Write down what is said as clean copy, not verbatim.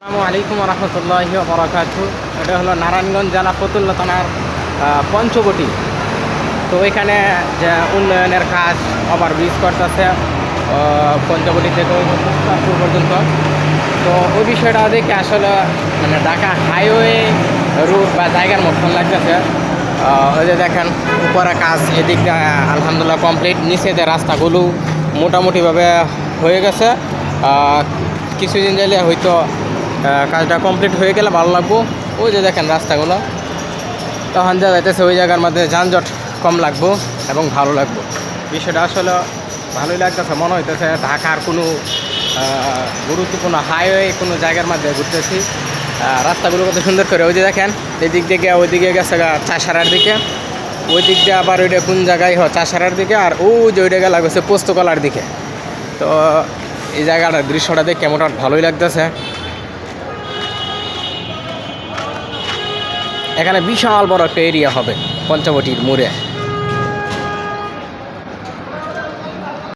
আসসালামু আলাইকুম রহমতুল্লাহি ওয়া বারাকাতুহু। এটা হলো নারায়ণগঞ্জ জেলা ফতুল্লা থানার পঞ্চবটি। তো এখানে যে উন্নয়নের কাজ ওভারব্রিজ করতেছে পঞ্চবটি থেকে ওই মুস্তাফপুর পর্যন্ত। তো ওই বিষয়টা দেখে আসলে মানে ঢাকা হাইওয়ে রুট বা জায়গার মতন লাগতেছে। ওই যে দেখেন উপরে কাজ এদিকটা আলহামদুলিল্লাহ কমপ্লিট, নিচে যে রাস্তাগুলো মোটামুটিভাবে হয়ে গেছে। কিছুদিন যাইলে হয়তো কাজটা কমপ্লিট হয়ে গেলে ভালো লাগবো। ওই যে দেখেন রাস্তাগুলো, তখন যা যাইতেছে ওই জায়গার মধ্যে যানজট কম লাগবো এবং ভালো লাগবো। বিষয়টা আসলে ভালোই লাগতেছে, মনে হইতেছে ঢাকার কোনো গুরুত্বপূর্ণ হাইওয়ে কোনো জায়গার মধ্যে ঘুরতেছি। রাস্তাগুলো কত সুন্দর করে, ওই যে দেখেন এদিক থেকে ওইদিকে গেছে চাষারার দিকে, ওই দিক দিয়ে আবার ওইটা কোন জায়গায় চাষারার দিকে, আর ওই যে ওইটা গেলা গেছে পোস্তকলার দিকে। তো এই জায়গাটার দৃশ্যটা দেখে মোটামুটি ভালোই লাগতেছে। এখানে বিশাল বড় একটা এরিয়া হবে পঞ্চবটির মোড়ে।